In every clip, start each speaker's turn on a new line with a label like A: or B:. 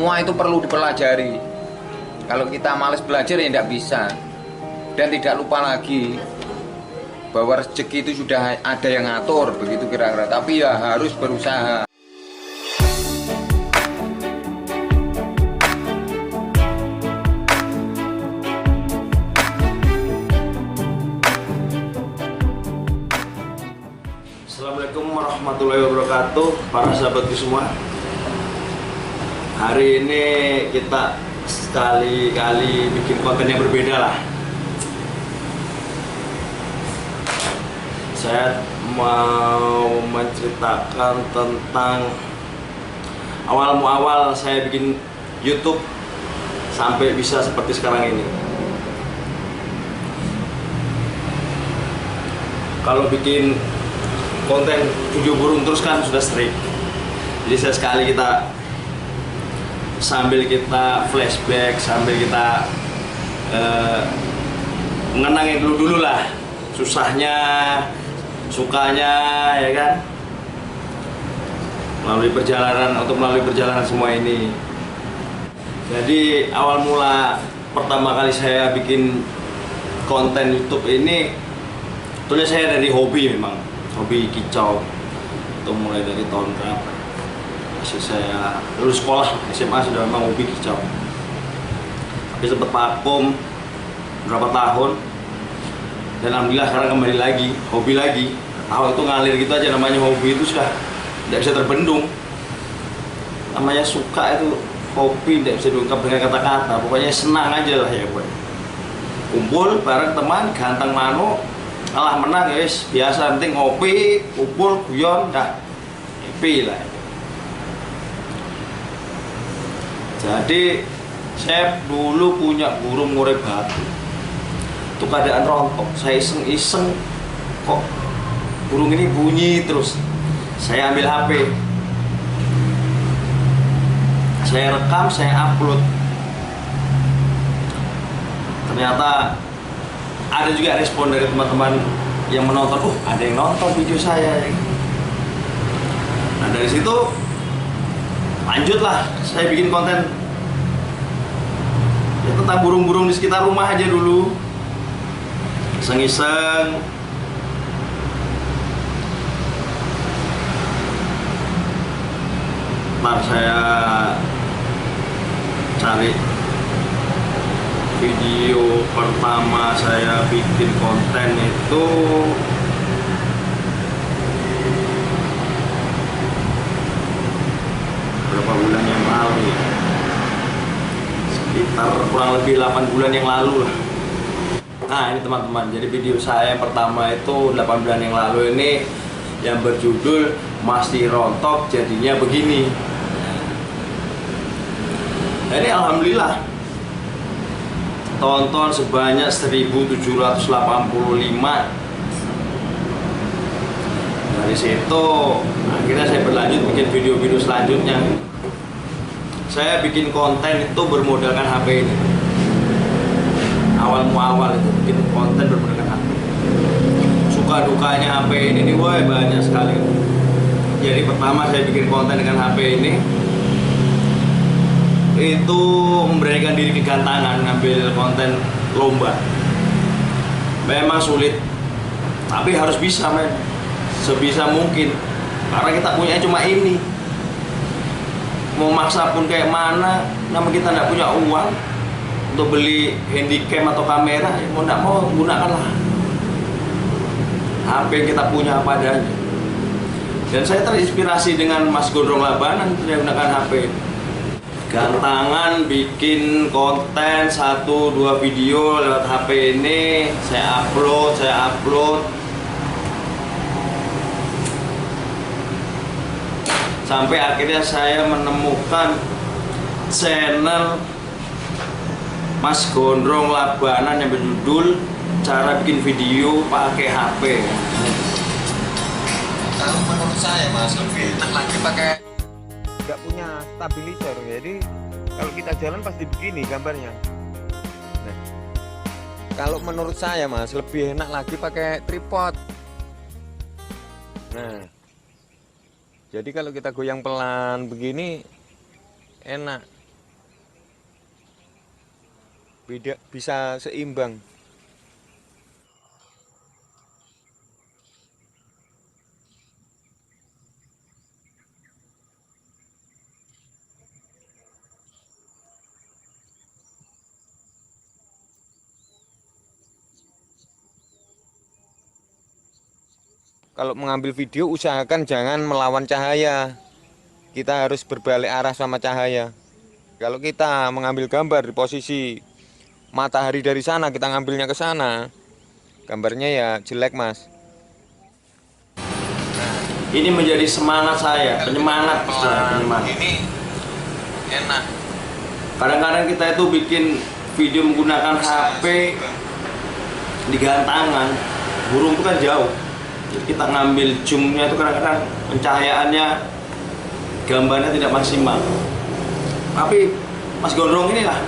A: Semua itu perlu dipelajari. Kalau kita males belajar ya tidak bisa. Dan tidak lupa lagi bahwa rezeki itu sudah ada yang ngatur, begitu kira-kira. Tapi ya harus berusaha.
B: Assalamualaikum warahmatullahi wabarakatuh, para sahabatku semua. Hari ini kita sekali-kali bikin konten yang berbeda lah. Saya mau menceritakan tentang awal saya bikin YouTube sampai bisa seperti sekarang ini. Kalau bikin konten video burung terus kan sudah sering. Jadi sekali kita sambil kita flashback, sambil kita mengenangin dulu lah susahnya, sukanya, ya kan, melalui perjalanan semua ini. Jadi awal mula pertama kali saya bikin konten YouTube ini, tentunya saya dari hobi, memang hobi kicau. Itu mulai dari tahun berapa, masih saya lulus sekolah SMA sudah memang hobi kicau. Tapi sempat vakum berapa tahun, dan alhamdulillah sekarang kembali lagi, hobi lagi. Tahu itu ngalir gitu aja, namanya hobi itu sudah tidak bisa terbendung. Namanya suka itu hobi, tidak bisa diungkap dengan kata-kata. Pokoknya senang aja lah ya, boy. Kumpul bareng teman, ganteng mano, kalah menang guys, biasa, penting ngopi, kumpul, guyon, dah happy lah. Jadi saya dulu punya burung murai batu. Itu keadaan rontok, saya iseng-iseng kok burung ini bunyi terus. Saya ambil HP, saya rekam, saya upload. Ternyata ada juga respon dari teman-teman yang menonton, ada yang nonton video saya. Nah dari situ lanjutlah saya bikin konten ya tentang burung-burung di sekitar rumah aja dulu, iseng-iseng. Ntar saya cari video pertama saya bikin konten itu berapa bulan yang lalu ya? Sekitar kurang lebih 8 bulan yang lalu lah. Nah ini teman-teman, jadi video saya yang pertama itu 8 bulan yang lalu ini, yang berjudul Masih Rontok Jadinya Begini. Nah, ini alhamdulillah tonton sebanyak 1785. Dari situ akhirnya saya berlanjut bikin video-video selanjutnya. Saya bikin konten itu bermodalkan HP ini. Awal itu bikin konten bermodalkan HP. Suka dukanya HP ini nih, wah banyak sekali. Jadi pertama saya bikin konten dengan HP ini, itu memberanikan diri kegantangan ngambil konten lomba. Memang sulit, tapi harus bisa, men, sebisa mungkin, karena kita punya cuma ini. Mau maksa pun kayak mana, namun kita tidak punya uang untuk beli handycam atau kamera, ya mau tidak mau gunakanlah HP yang kita punya apa adanya. Dan saya terinspirasi dengan Mas Gondrong Labanan, saya gunakan HP gantangan bikin konten 1-2 video lewat HP ini. Saya upload sampai akhirnya saya menemukan channel Mas Gondrong Labanan yang berjudul Cara Bikin Video Pakai HP.
A: Kalau menurut saya mas, lebih enak lagi pakai nggak punya stabilizer. Jadi kalau kita jalan pasti begini gambarnya. Nah, kalau menurut saya mas, lebih enak lagi pakai tripod. Nah, jadi kalau kita goyang pelan begini enak. bisa seimbang. Kalau mengambil video usahakan jangan melawan cahaya. Kita harus berbalik arah sama cahaya. Kalau kita mengambil gambar di posisi matahari dari sana, kita ngambilnya ke sana, gambarnya ya jelek, Mas.
B: Ini menjadi semangat saya, penyemangat, penyemangat.
A: Ini enak.
B: Kadang-kadang kita itu bikin video menggunakan HP di gantangan, burung itu kan jauh. Jadi kita ngambil zoomnya itu kadang-kadang pencahayaannya, gambarnya tidak maksimal. Tapi Mas Gondrong inilah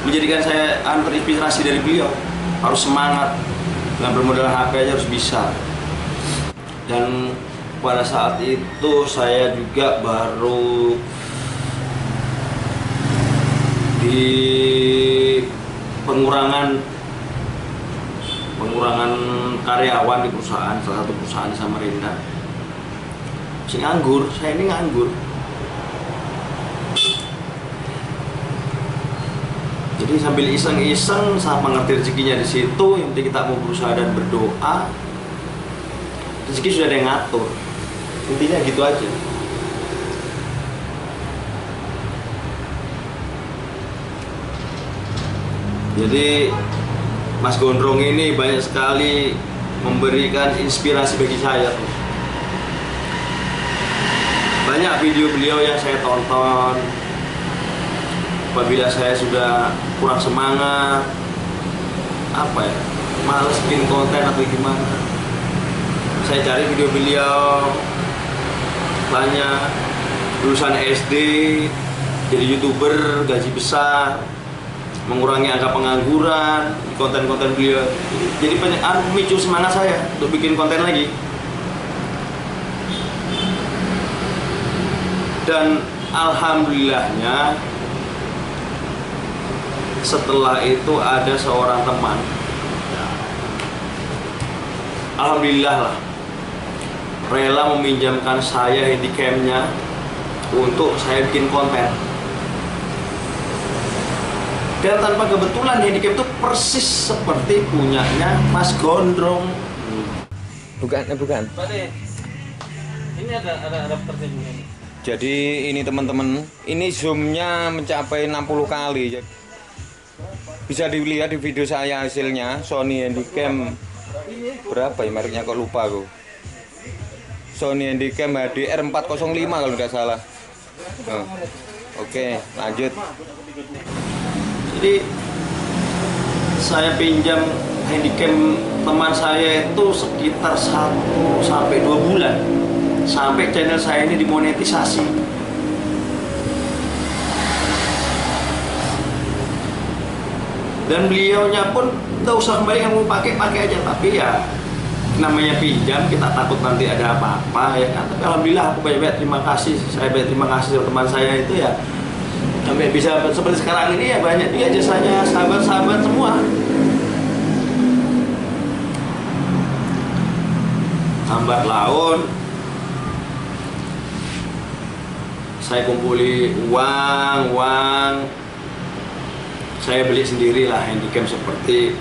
B: menjadikan saya terinspirasi dari beliau. Harus semangat, dengan bermodal HP aja harus bisa. Dan pada saat itu saya juga baru di pengurangan karyawan di perusahaan, salah satu perusahaan di Samarinda. Saya ini nganggur. Jadi sambil iseng-iseng, saya mengerti rezekinya di situ. Yang penting kita mau berusaha dan berdoa, rezeki sudah ada yang ngatur. Intinya gitu aja. Jadi Mas Gondrong ini banyak sekali memberikan inspirasi bagi saya tuh. Banyak video beliau yang saya tonton. Apabila saya sudah kurang semangat, males bikin konten atau gimana, saya cari video beliau. Banyak lulusan SD jadi YouTuber, gaji besar, mengurangi angka pengangguran di konten-konten beliau. Jadi memicu semangat saya untuk bikin konten lagi. Dan alhamdulillahnya setelah itu ada seorang teman, alhamdulillah lah, rela meminjamkan saya handycamnya untuk saya bikin konten. Dan tanpa kebetulan handycam itu persis seperti punyanya Mas Gondrong.
A: Bukan.
C: Ini ada terjadinya.
A: Jadi ini teman-teman, ini zoomnya mencapai 60 kali. Bisa dilihat di video saya hasilnya. Sony Handycam berapa ya mereknya, kok lupa aku. Sony Handycam HDR 405 kalau nggak salah. Oke, lanjut.
B: Jadi saya pinjam handycam teman saya itu sekitar 1 sampai 2 bulan sampai channel saya ini dimonetisasi. Dan beliaunya pun nggak usah kembali, kamu pakai aja. Tapi ya namanya pinjam, kita takut nanti ada apa-apa ya kan. Tapi alhamdulillah aku banyak terima kasih. Saya banyak terima kasih sama teman saya itu ya, sampai bisa seperti sekarang ini ya. Banyak juga jasanya sahabat-sahabat semua. Lambat laun saya kumpuli uang, saya beli sendirilah handycam seperti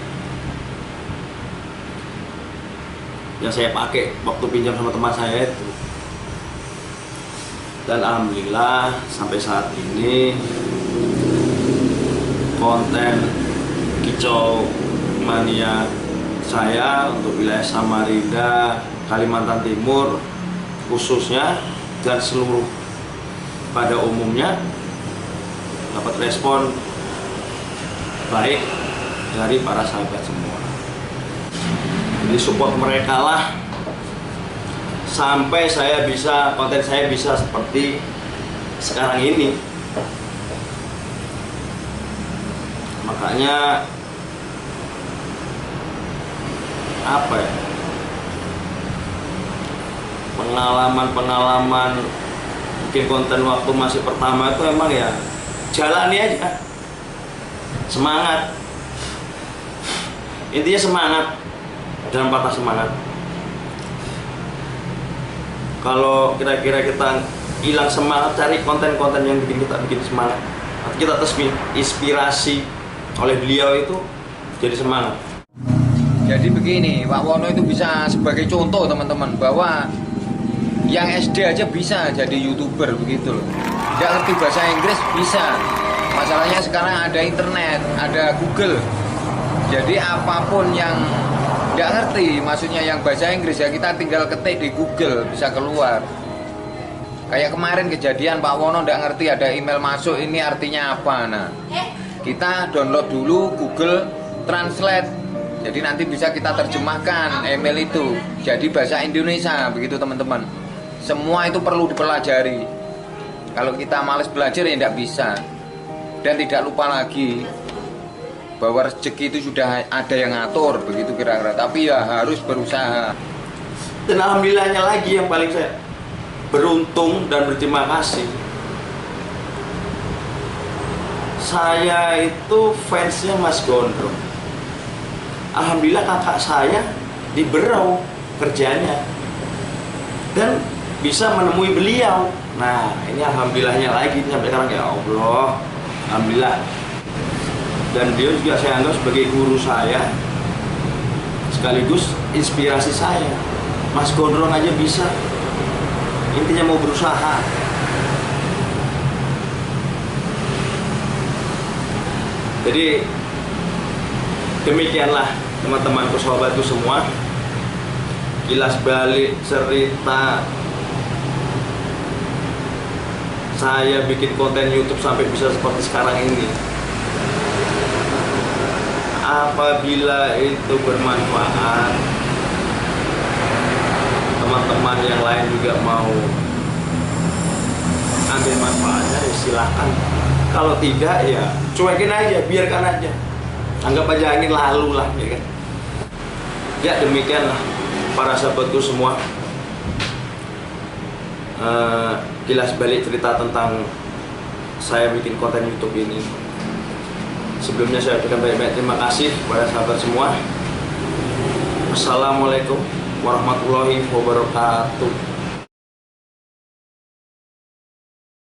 B: yang saya pakai waktu pinjam sama teman saya itu. Dan alhamdulillah sampai saat ini konten kicau mania saya untuk wilayah Samarinda, Kalimantan Timur khususnya, dan seluruh pada umumnya dapat respon baik dari para sahabat semua. Jadi support mereka lah sampai konten saya bisa seperti sekarang ini. Makanya pengalaman bikin konten waktu masih pertama itu emang ya jalani aja. semangat. Intinya semangat, jangan patah semangat. Kalau kira-kira kita hilang semangat, cari konten-konten yang bikin kita semangat. Kita terinspirasi oleh beliau itu jadi semangat.
A: Jadi begini, Pak Wono itu bisa sebagai contoh teman-teman, bahwa yang SD aja bisa jadi YouTuber begitu loh. Tidak ngerti bahasa Inggris bisa. Masalahnya sekarang ada internet, ada Google. Jadi apapun yang tidak ngerti, maksudnya yang bahasa Inggris ya kita tinggal ketik di Google bisa keluar. Kayak kemarin kejadian Pak Wono tidak ngerti ada email masuk ini artinya apa. Nah, kita download dulu Google Translate. Jadi nanti bisa kita terjemahkan email itu jadi bahasa Indonesia begitu teman-teman. Semua itu perlu dipelajari. Kalau kita males belajar ya tidak bisa. Dan tidak lupa lagi bahwa rezeki itu sudah ada yang ngatur begitu kira-kira. Tapi ya harus berusaha.
B: Dan alhamdulillahnya lagi yang paling saya beruntung dan berterima kasih. Saya itu fansnya Mas Gondrong. Alhamdulillah kakak saya di Berau kerjanya dan bisa menemui beliau. Nah ini alhamdulillahnya lagi sampai sekarang, ya Allah, alhamdulillah. Dan dia juga saya anggap sebagai guru saya sekaligus inspirasi saya. Mas Gondrong aja bisa, intinya mau berusaha. Jadi demikianlah teman-temanku, sahabatku semua, kilas balik cerita saya bikin konten YouTube sampai bisa seperti sekarang ini. Apabila itu bermanfaat, teman-teman yang lain juga mau ambil manfaatnya, ya silahkan. Kalau tidak ya cuekin aja, biarkan aja, anggap aja angin lalu lah, ya kan. Ya demikianlah para sahabatku semua, kilas balik cerita tentang saya bikin konten YouTube ini. Sebelumnya saya ucapkan banyak-banyak terima kasih kepada sahabat semua. Assalamualaikum warahmatullahi wabarakatuh.